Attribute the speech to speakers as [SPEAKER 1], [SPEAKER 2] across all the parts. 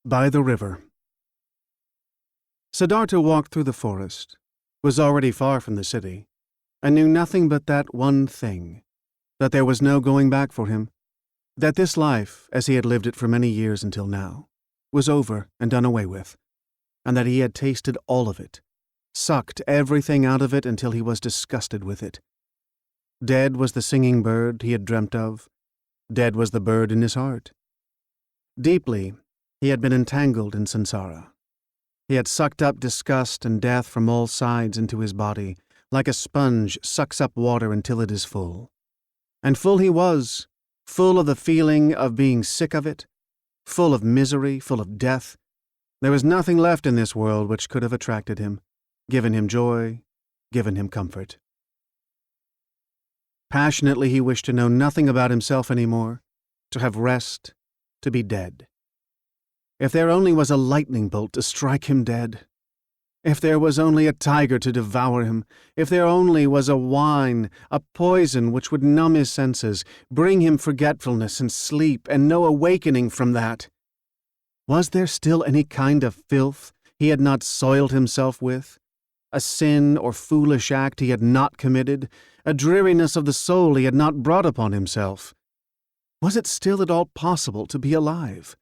[SPEAKER 1] By the river. Siddhartha walked through the forest, was already far from the city, and knew nothing but that one thing, that there was no going back for him, that this life, as he had lived it for many years until now, was over and done away with, and that he had tasted all of it, sucked everything out of it until he was disgusted with it. Dead was the singing bird he had dreamt of, dead was the bird in his heart. Deeply, he had been entangled in samsara. He had sucked up disgust and death from all sides into his body, like a sponge sucks up water until it is full. And full he was, full of the feeling of being sick of it, full of misery, full of death. There was nothing left in this world which could have attracted him, given him joy, given him comfort. Passionately he wished to know nothing about himself any more, to have rest, to be dead. If there only was a lightning bolt to strike him dead, if there was only a tiger to devour him, if there only was a wine, a poison which would numb his senses, bring him forgetfulness and sleep, and no awakening from that. Was there still any kind of filth he had not soiled himself with? A sin or foolish act he had not committed? A dreariness of the soul he had not brought upon himself? Was it still at all possible to be alive?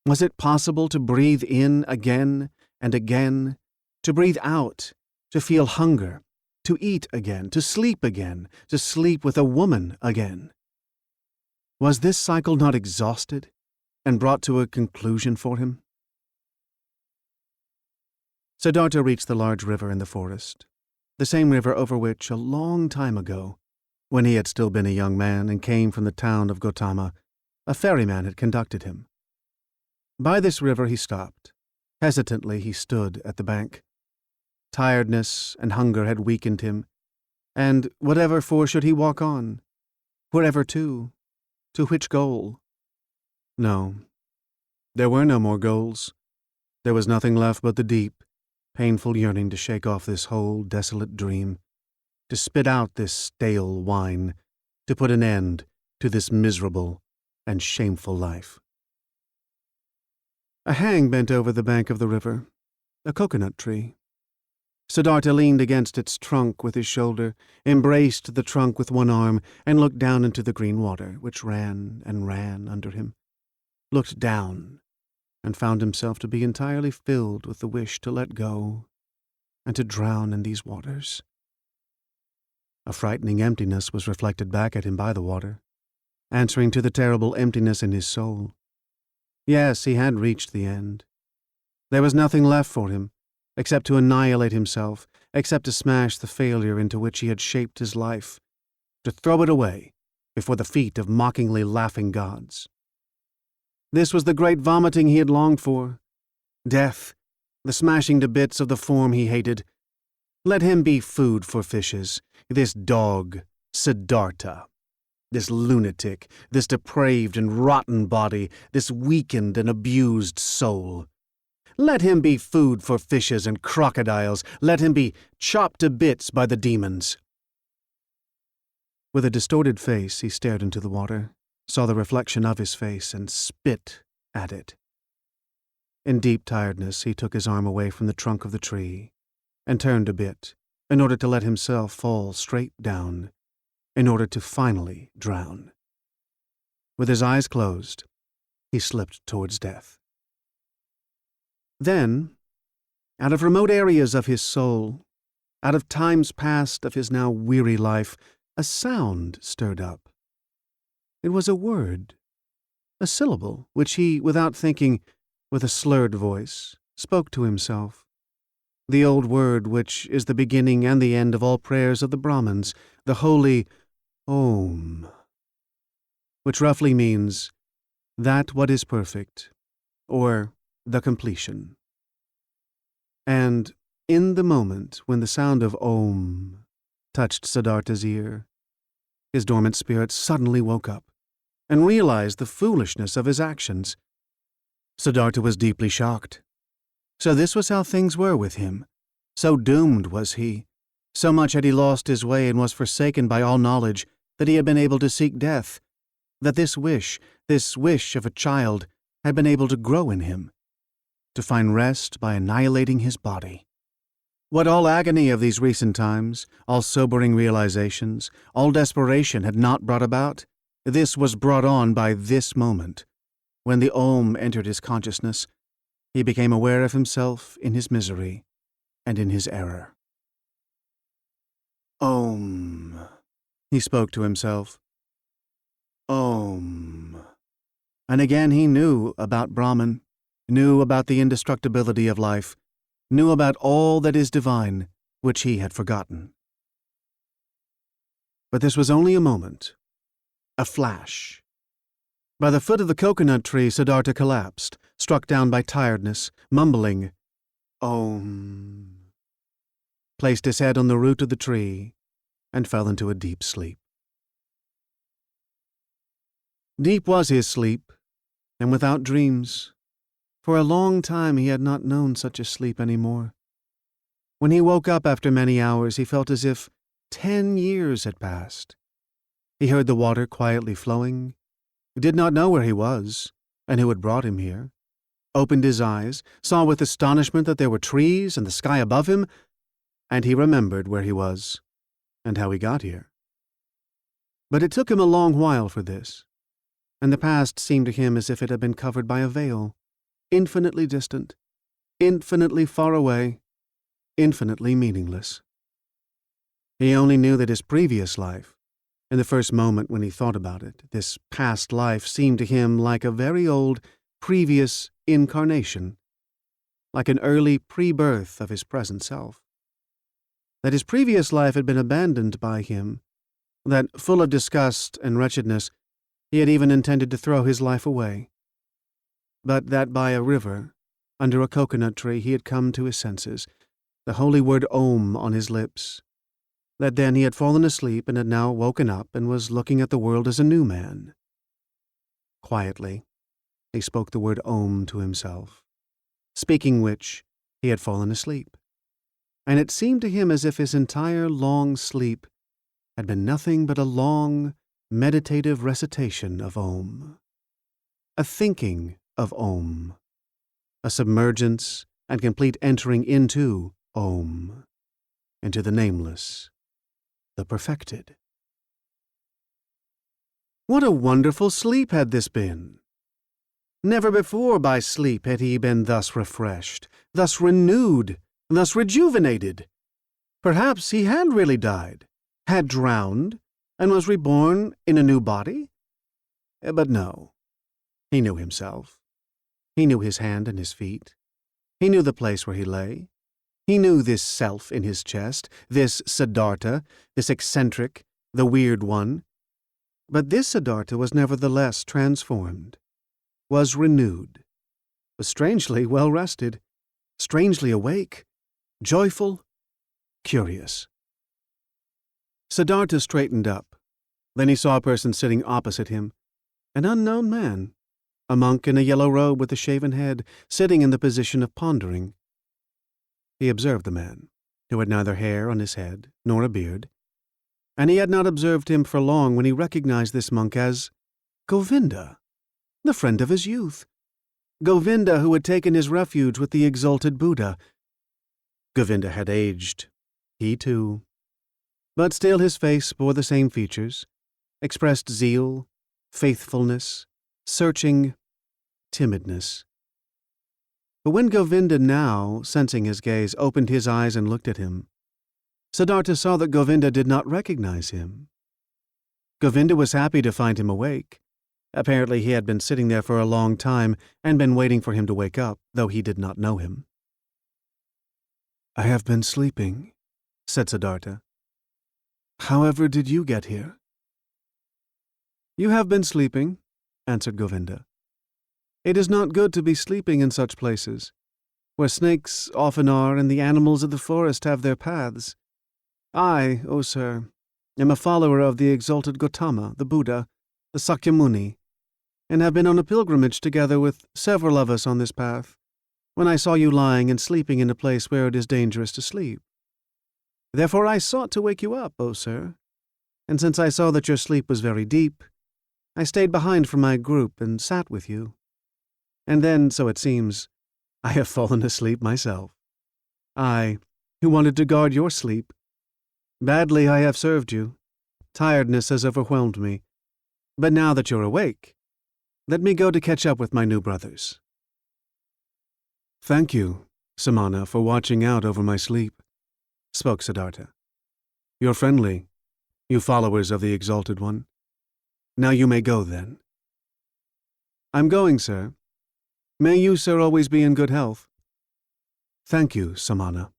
[SPEAKER 1] Was it possible to breathe in again and again, to breathe out, to feel hunger, to eat again, to sleep with a woman again? Was this cycle not exhausted and brought to a conclusion for him? Siddhartha reached the large river in the forest, the same river over which, a long time ago, when he had still been a young man and came from the town of Gautama, a ferryman had conducted him. By this river he stopped. Hesitantly he stood at the bank. Tiredness and hunger had weakened him, and whatever for should he walk on? Wherever to? To which goal? No, there were no more goals. There was nothing left but the deep, painful yearning to shake off this whole desolate dream, to spit out this stale wine, to put an end to this miserable and shameful life. A hang bent over the bank of the river, a coconut tree. Siddhartha leaned against its trunk with his shoulder, embraced the trunk with one arm, and looked down into the green water, which ran and ran under him, looked down, and found himself to be entirely filled with the wish to let go and to drown in these waters. A frightening emptiness was reflected back at him by the water, answering to the terrible emptiness in his soul. Yes, he had reached the end. There was nothing left for him, except to annihilate himself, except to smash the failure into which he had shaped his life, to throw it away before the feet of mockingly laughing gods. This was the great vomiting he had longed for. Death, the smashing to bits of the form he hated. Let him be food for fishes, this dog, Siddhartha. This lunatic, this depraved and rotten body, this weakened and abused soul. Let him be food for fishes and crocodiles. Let him be chopped to bits by the demons. With a distorted face, he stared into the water, saw the reflection of his face, and spit at it. In deep tiredness, he took his arm away from the trunk of the tree and turned a bit in order to let himself fall straight down, in order to finally drown. With his eyes closed, he slipped towards death. Then, out of remote areas of his soul, out of times past of his now weary life, a sound stirred up. It was a word, a syllable, which he, without thinking, with a slurred voice, spoke to himself. The old word which is the beginning and the end of all prayers of the Brahmins, the holy Om, which roughly means that what is perfect, or the completion. And in the moment when the sound of Om touched Siddhartha's ear, his dormant spirit suddenly woke up and realized the foolishness of his actions. Siddhartha was deeply shocked. So this was how things were with him. So doomed was he. So much had he lost his way and was forsaken by all knowledge that he had been able to seek death, that this wish of a child, had been able to grow in him, to find rest by annihilating his body. What all agony of these recent times, all sobering realizations, all desperation had not brought about, this was brought on by this moment. When the Om entered his consciousness, he became aware of himself in his misery and in his error. Om, he spoke to himself. Om. And again he knew about Brahman, knew about the indestructibility of life, knew about all that is divine, which he had forgotten. But this was only a moment, a flash. By the foot of the coconut tree, Siddhartha collapsed, struck down by tiredness, mumbling, Om, placed his head on the root of the tree, and fell into a deep sleep. Deep was his sleep, and without dreams. For a long time he had not known such a sleep any more. When he woke up after many hours, he felt as if 10 years had passed. He heard the water quietly flowing, did not know where he was, and who had brought him here, opened his eyes, saw with astonishment that there were trees and the sky above him, and he remembered where he was, and how he got here. But it took him a long while for this, and the past seemed to him as if it had been covered by a veil, infinitely distant, infinitely far away, infinitely meaningless. He only knew that his previous life, in the first moment when he thought about it, this past life seemed to him like a very old, previous incarnation, like an early pre-birth of his present self. That his previous life had been abandoned by him, that, full of disgust and wretchedness, he had even intended to throw his life away, but that by a river, under a coconut tree, he had come to his senses, the holy word Om on his lips, that then he had fallen asleep and had now woken up and was looking at the world as a new man. Quietly, he spoke the word Om to himself, speaking which he had fallen asleep, and it seemed to him as if his entire long sleep had been nothing but a long, meditative recitation of Om, a thinking of Om, a submergence and complete entering into Om, into the nameless, the perfected. What a wonderful sleep had this been! Never before by sleep had he been thus refreshed, thus renewed, thus rejuvenated. Perhaps he had really died, had drowned, and was reborn in a new body? But no. He knew himself. He knew his hand and his feet. He knew the place where he lay. He knew this self in his chest, this Siddhartha, this eccentric, the weird one. But this Siddhartha was nevertheless transformed, was renewed, was strangely well rested, strangely awake, joyful, curious. Siddhartha straightened up. Then he saw a person sitting opposite him, an unknown man, a monk in a yellow robe with a shaven head, sitting in the position of pondering. He observed the man, who had neither hair on his head nor a beard, and he had not observed him for long when he recognized this monk as Govinda, the friend of his youth, Govinda who had taken his refuge with the exalted Buddha. Govinda had aged, he too, but still his face bore the same features, expressed zeal, faithfulness, searching, timidness. But when Govinda now, sensing his gaze, opened his eyes and looked at him, Siddhartha saw that Govinda did not recognize him. Govinda was happy to find him awake. Apparently he had been sitting there for a long time and been waiting for him to wake up, though he did not know him. "I have been sleeping," said Siddhartha. "However did you get here?" "You have been sleeping," answered Govinda. "It is not good to be sleeping in such places, where snakes often are and the animals of the forest have their paths. I, O sir, am a follower of the exalted Gautama, the Buddha, the Sakyamuni, and have been on a pilgrimage together with several of us on this path, when I saw you lying and sleeping in a place where it is dangerous to sleep. Therefore I sought to wake you up, O sir, and since I saw that your sleep was very deep, I stayed behind from my group and sat with you. And then, so it seems, I have fallen asleep myself. I, who wanted to guard your sleep. Badly I have served you. Tiredness has overwhelmed me. But now that you're awake, let me go to catch up with my new brothers. Thank you, Samana, for watching out over my sleep, spoke Siddhartha. You're friendly, you followers of the Exalted One. Now you may go, then. I'm going, sir. May you, sir, always be in good health. Thank you, Samana.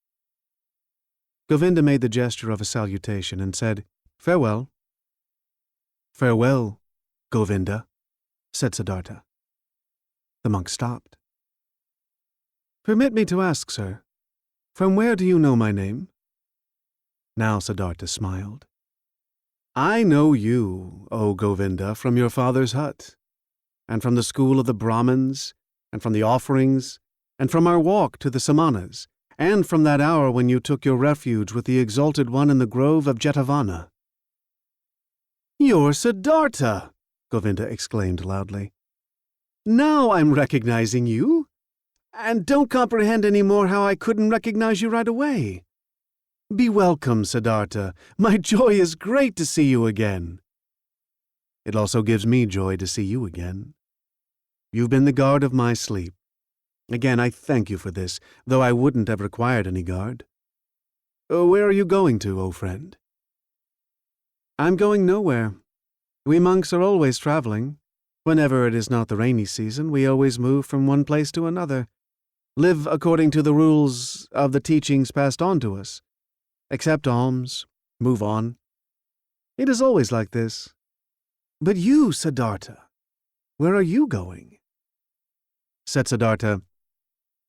[SPEAKER 1] Govinda made the gesture of a salutation and said, Farewell. Farewell, Govinda, said Siddhartha. The monk stopped. Permit me to ask, sir, from where do you know my name? Now Siddhartha smiled. I know you, O Govinda, from your father's hut, and from the school of the Brahmins, and from the offerings, and from our walk to the Samanas, and from that hour when you took your refuge with the Exalted One in the grove of Jetavana. You're Siddhartha, Govinda exclaimed loudly. Now I'm recognizing you, and don't comprehend any more how I couldn't recognize you right away. Be welcome, Siddhartha. My joy is great to see you again. It also gives me joy to see you again. You've been the guard of my sleep. Again, I thank you for this, though I wouldn't have required any guard. Where are you going to, O friend? I'm going nowhere. We monks are always traveling. Whenever it is not the rainy season, we always move from one place to another, live according to the rules of the teachings passed on to us. Accept alms, move on. It is always like this. But you, Siddhartha, where are you going? Said Siddhartha,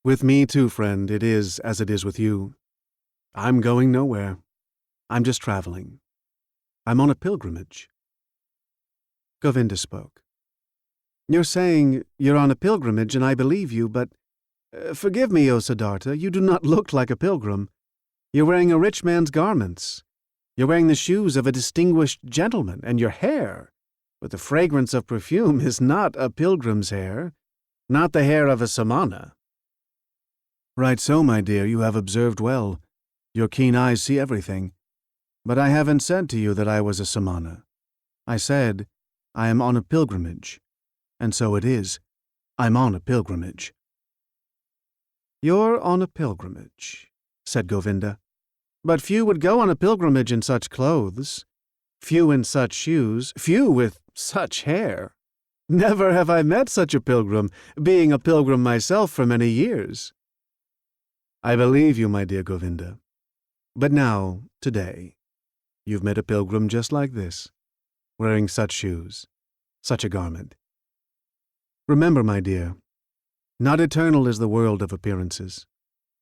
[SPEAKER 1] With me too, friend, it is as it is with you. I'm going nowhere. I'm just traveling. I'm on a pilgrimage. Govinda spoke. You're saying you're on a pilgrimage, and I believe you, but forgive me, O Siddhartha, you do not look like a pilgrim. You're wearing a rich man's garments. You're wearing the shoes of a distinguished gentleman, and your hair, with the fragrance of perfume, is not a pilgrim's hair, not the hair of a samana. Right so, my dear, you have observed well. Your keen eyes see everything. But I haven't said to you that I was a samana. I said, I am on a pilgrimage. And so it is. I'm on a pilgrimage. You're on a pilgrimage, said Govinda. But few would go on a pilgrimage in such clothes, few in such shoes, few with such hair. Never have I met such a pilgrim, being a pilgrim myself for many years. I believe you, my dear Govinda. But now, today, you've met a pilgrim just like this, wearing such shoes, such a garment. Remember, my dear, not eternal is the world of appearances.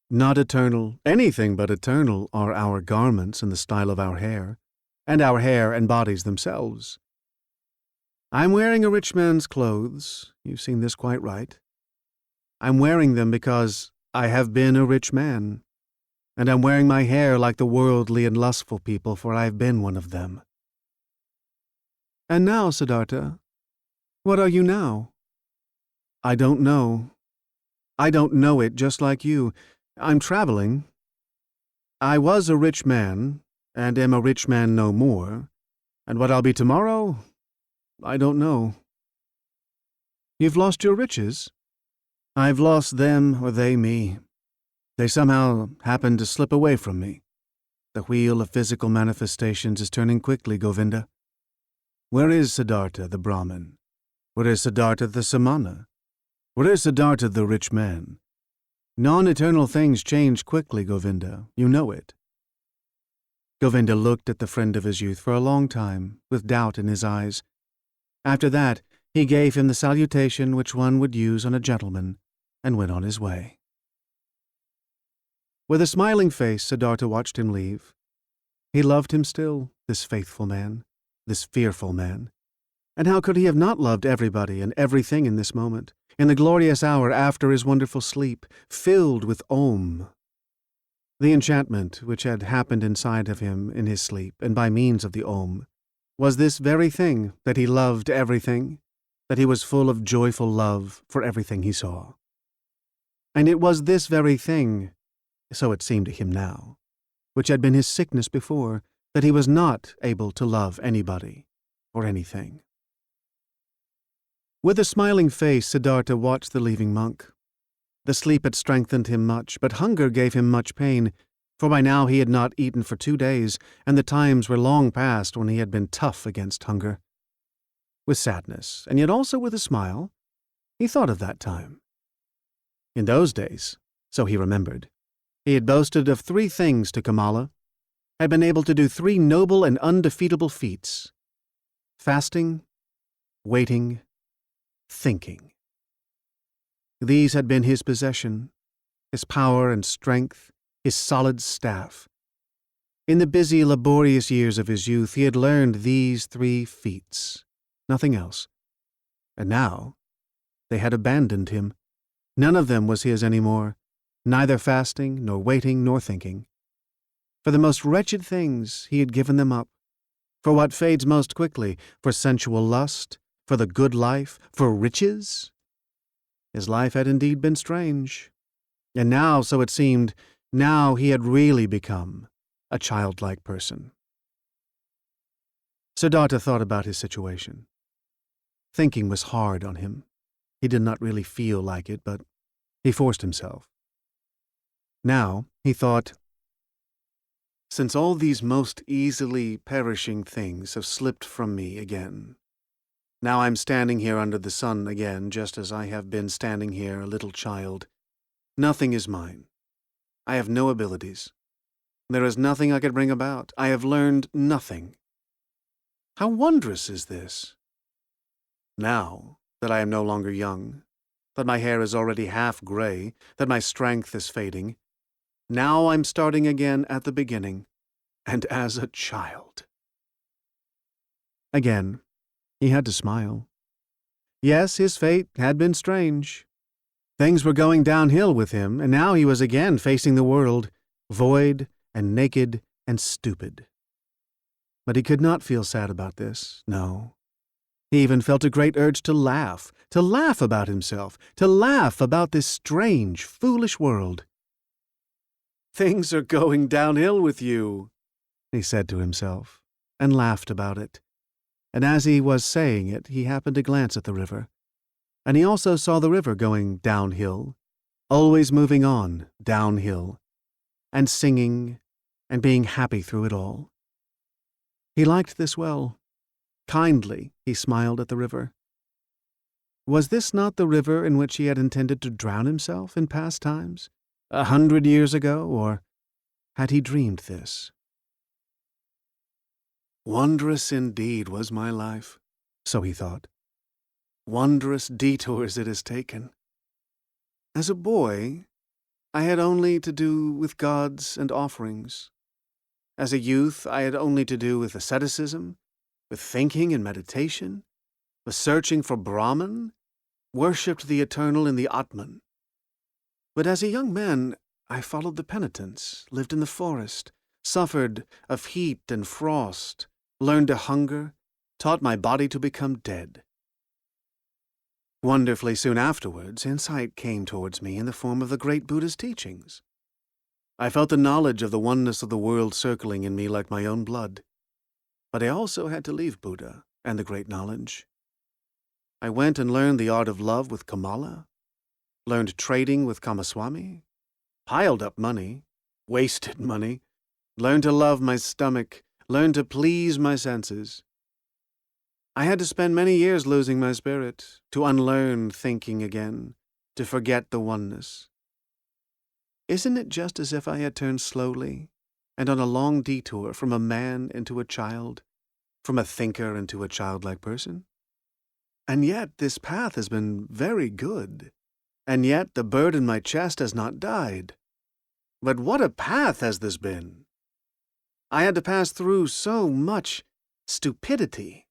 [SPEAKER 1] Not eternal, anything but eternal are our garments and the style of our hair, and our hair and bodies themselves. I'm wearing a rich man's clothes. You've seen this quite right. I'm wearing them because I have been a rich man, and I'm wearing my hair like the worldly and lustful people, for I've been one of them. And now, Siddhartha, what are you now? I don't know. I don't know it, just like you. I'm traveling. I was a rich man, and am a rich man no more, and what I'll be tomorrow, I don't know. You've lost your riches? I've lost them or they me. They somehow happened to slip away from me. The wheel of physical manifestations is turning quickly, Govinda. Where is Siddhartha the Brahmin? Where is Siddhartha the Samana? Where is Siddhartha the rich man? Non-eternal things change quickly, Govinda. You know it. Govinda looked at the friend of his youth for a long time, with doubt in his eyes. After that, he gave him the salutation which one would use on a gentleman, and went on his way. With a smiling face, Siddhartha watched him leave. He loved him still, this faithful man, this fearful man. And how could he have not loved everybody and everything in this moment, in the glorious hour after his wonderful sleep, filled with Om? The enchantment which had happened inside of him in his sleep, and by means of the Om, was this very thing, that he loved everything, that he was full of joyful love for everything he saw. And it was this very thing, so it seemed to him now, which had been his sickness before, that he was not able to love anybody or anything. With a smiling face, Siddhartha watched the leaving monk. The sleep had strengthened him much, but hunger gave him much pain, for by now he had not eaten for 2 days, and the times were long past when he had been tough against hunger. With sadness, and yet also with a smile, he thought of that time. In those days, so he remembered, he had boasted of 3 things to Kamala, had been able to do 3 noble and undefeatable feats: fasting, waiting, thinking. These had been his possession, his power and strength, his solid staff. In the busy, laborious years of his youth, he had learned these 3 feats, nothing else. And now they had abandoned him. None of them was his any more, neither fasting, nor waiting, nor thinking. For the most wretched things he had given them up, for what fades most quickly, for sensual lust, for the good life, for riches. His life had indeed been strange, and now, so it seemed, now he had really become a childlike person. Siddhartha thought about his situation. Thinking was hard on him. He did not really feel like it, but he forced himself. Now, he thought, since all these most easily perishing things have slipped from me again, now I'm standing here under the sun again, just as I have been standing here a little child. Nothing is mine. I have no abilities. There is nothing I could bring about. I have learned nothing. How wondrous is this! Now that I am no longer young, that my hair is already half gray, that my strength is fading, now I'm starting again at the beginning, and as a child. Again, he had to smile. Yes, his fate had been strange. Things were going downhill with him, and now he was again facing the world, void and naked and stupid. But he could not feel sad about this, no. He even felt a great urge to laugh about himself, to laugh about this strange, foolish world. "Things are going downhill with you," he said to himself, and laughed about it. And as he was saying it, he happened to glance at the river, and he also saw the river going downhill, always moving on downhill, and singing and being happy through it all. He liked this well. Kindly he smiled at the river. Was this not the river in which he had intended to drown himself in past times, 100 years ago, or had he dreamed this? Wondrous indeed was my life, so he thought. Wondrous detours it has taken. As a boy, I had only to do with gods and offerings. As a youth, I had only to do with asceticism, with thinking and meditation, with searching for Brahman, worshipped the eternal in the Atman. But as a young man, I followed the penitents, lived in the forest, suffered of heat and frost, learned to hunger, taught my body to become dead. Wonderfully soon afterwards, insight came towards me in the form of the great Buddha's teachings. I felt the knowledge of the oneness of the world circling in me like my own blood. But I also had to leave Buddha and the great knowledge. I went and learned the art of love with Kamala, learned trading with Kamaswami, piled up money, wasted money, learned to love my stomach, learned to please my senses. I had to spend many years losing my spirit, to unlearn thinking again, to forget the oneness. Isn't it just as if I had turned slowly and on a long detour from a man into a child, from a thinker into a childlike person? And yet this path has been very good, and yet the bird in my chest has not died. But what a path has this been! I had to pass through so much stupidity,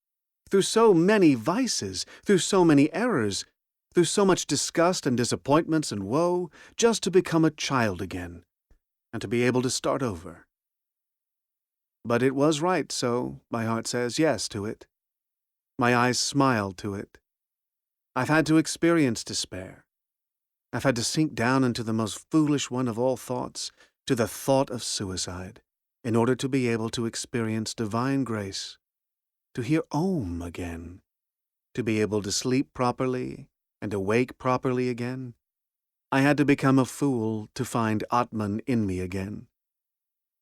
[SPEAKER 1] through so many vices, through so many errors, through so much disgust and disappointments and woe, just to become a child again, and to be able to start over. But it was right, so my heart says yes to it. My eyes smiled to it. I've had to experience despair. I've had to sink down into the most foolish one of all thoughts, to the thought of suicide, in order to be able to experience divine grace, to hear Om again, to be able to sleep properly and awake properly again. I had to become a fool to find Atman in me again.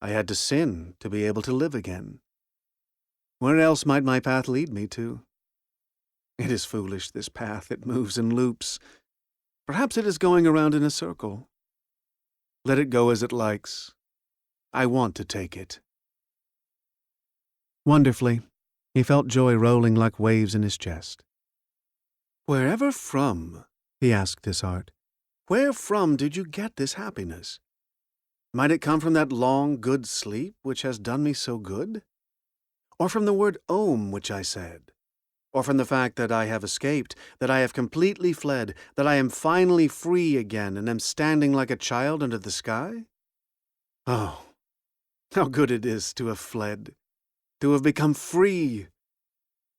[SPEAKER 1] I had to sin to be able to live again. Where else might my path lead me to? It is foolish, this path. It moves in loops. Perhaps it is going around in a circle. Let it go as it likes. I want to take it. Wonderfully, he felt joy rolling like waves in his chest. Wherever from, he asked his heart, where from did you get this happiness? Might it come from that long, good sleep which has done me so good? Or from the word Om which I said? Or from the fact that I have escaped, that I have completely fled, that I am finally free again and am standing like a child under the sky? Oh, how good it is to have fled, to have become free!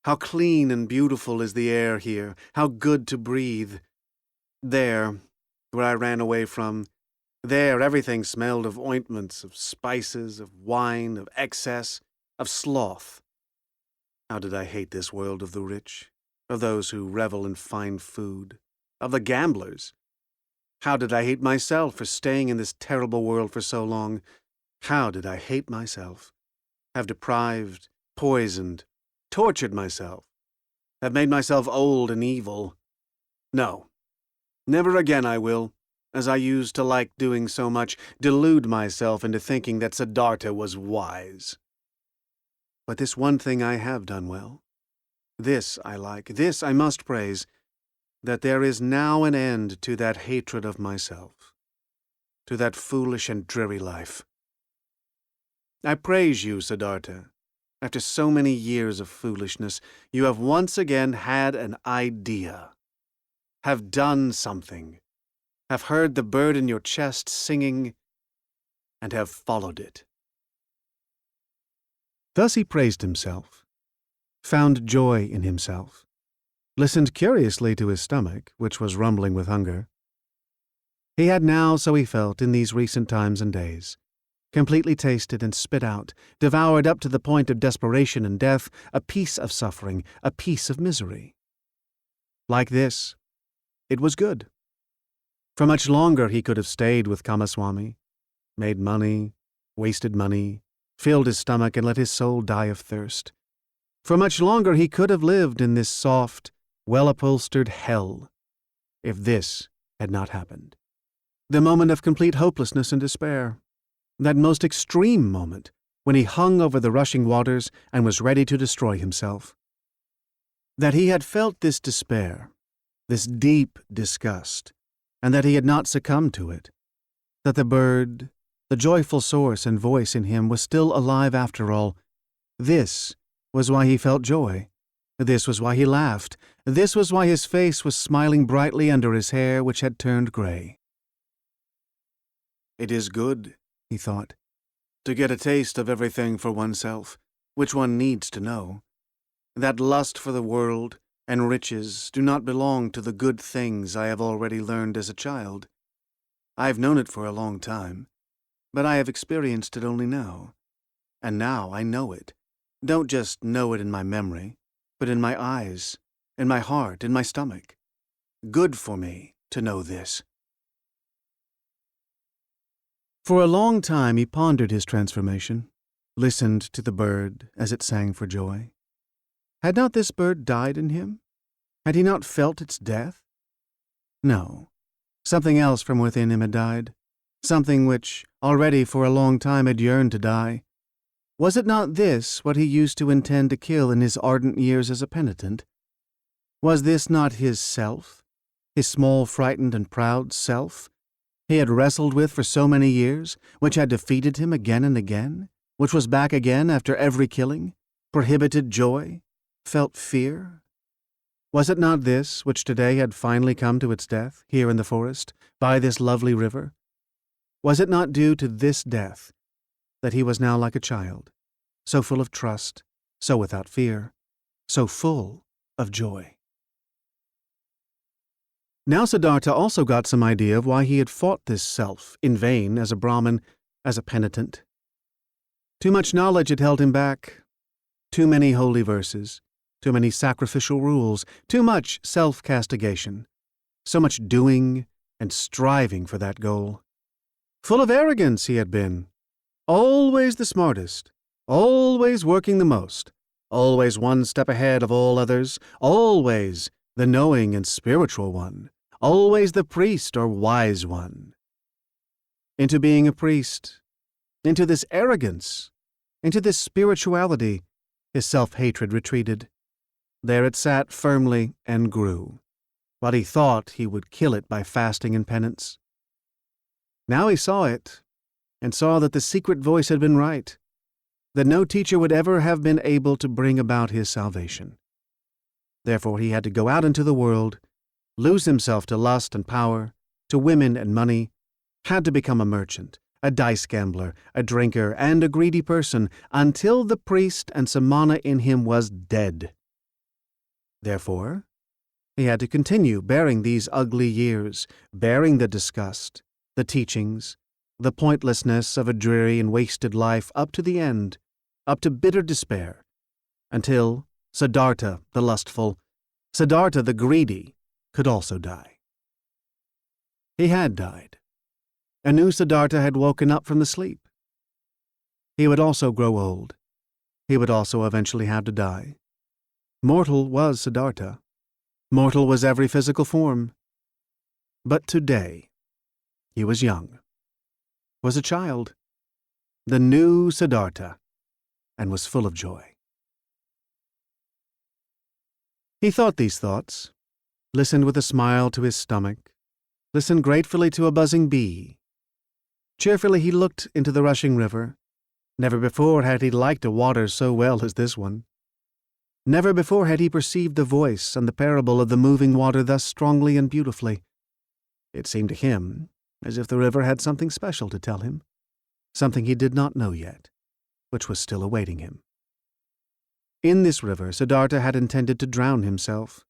[SPEAKER 1] How clean and beautiful is the air here, how good to breathe. There, where I ran away from, there everything smelled of ointments, of spices, of wine, of excess, of sloth. How did I hate this world of the rich, of those who revel in fine food, of the gamblers? How did I hate myself for staying in this terrible world for so long? How did I hate myself, have deprived, poisoned, tortured myself, have made myself old and evil? No, never again I will, as I used to like doing so much, delude myself into thinking that Siddhartha was wise. But this one thing I have done well. This I like, this I must praise, that there is now an end to that hatred of myself, to that foolish and dreary life. I praise you, Siddhartha. After so many years of foolishness, you have once again had an idea, have done something, have heard the bird in your chest singing, and have followed it. Thus he praised himself, found joy in himself, listened curiously to his stomach, which was rumbling with hunger. He had now, so he felt in these recent times and days, completely tasted and spit out, devoured up to the point of desperation and death, a piece of suffering, a piece of misery. Like this, it was good. For much longer he could have stayed with Kamaswami, made money, wasted money, filled his stomach and let his soul die of thirst. For much longer he could have lived in this soft, well-upholstered hell, if this had not happened. The moment of complete hopelessness and despair, that most extreme moment when he hung over the rushing waters and was ready to destroy himself. That he had felt this despair, this deep disgust, and that he had not succumbed to it. That the bird, the joyful source and voice in him was still alive after all. This was why he felt joy. This was why he laughed. This was why his face was smiling brightly under his hair, which had turned gray. It is good, he thought, to get a taste of everything for oneself, which one needs to know. That lust for the world and riches do not belong to the good things I have already learned as a child. I have known it for a long time, but I have experienced it only now. And now I know it. Don't just know it in my memory, but in my eyes, in my heart, in my stomach. Good for me to know this. For a long time he pondered his transformation, listened to the bird as it sang for joy. Had not this bird died in him? Had he not felt its death? No, something else from within him had died, something which already for a long time had yearned to die. Was it not this what he used to intend to kill in his ardent years as a penitent? Was this not his self, his small, frightened and proud self, he had wrestled with for so many years, which had defeated him again and again, which was back again after every killing, prohibited joy, felt fear? Was it not this which today had finally come to its death, here in the forest, by this lovely river? Was it not due to this death that he was now like a child, so full of trust, so without fear, so full of joy? Now Siddhartha also got some idea of why he had fought this self in vain as a Brahmin, as a penitent. Too much knowledge had held him back. Too many holy verses, too many sacrificial rules, too much self-castigation, so much doing and striving for that goal. Full of arrogance he had been, always the smartest, always working the most, always one step ahead of all others, always the knowing and spiritual one, always the priest or wise one. Into being a priest, into this arrogance, into this spirituality, his self-hatred retreated. There it sat firmly and grew, while he thought he would kill it by fasting and penance. Now he saw it, and saw that the secret voice had been right, that no teacher would ever have been able to bring about his salvation. Therefore he had to go out into the world, lose himself to lust and power, to women and money, had to become a merchant, a dice gambler, a drinker, and a greedy person, until the priest and samana in him was dead. Therefore, he had to continue bearing these ugly years, bearing the disgust, the teachings, the pointlessness of a dreary and wasted life up to the end, up to bitter despair, until Siddhartha the lustful, Siddhartha the greedy, could also die. He had died. A new Siddhartha had woken up from the sleep. He would also grow old. He would also eventually have to die. Mortal was Siddhartha. Mortal was every physical form. But today, he was young, was a child, the new Siddhartha, and was full of joy. He thought these thoughts, listened with a smile to his stomach, listened gratefully to a buzzing bee. Cheerfully he looked into the rushing river. Never before had he liked a water so well as this one. Never before had he perceived the voice and the parable of the moving water thus strongly and beautifully. It seemed to him as if the river had something special to tell him, something he did not know yet, which was still awaiting him. In this river Siddhartha had intended to drown himself.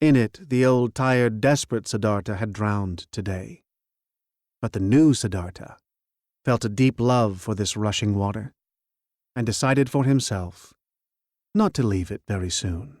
[SPEAKER 1] In it the old, tired, desperate Siddhartha had drowned today. But the new Siddhartha felt a deep love for this rushing water, and decided for himself not to leave it very soon.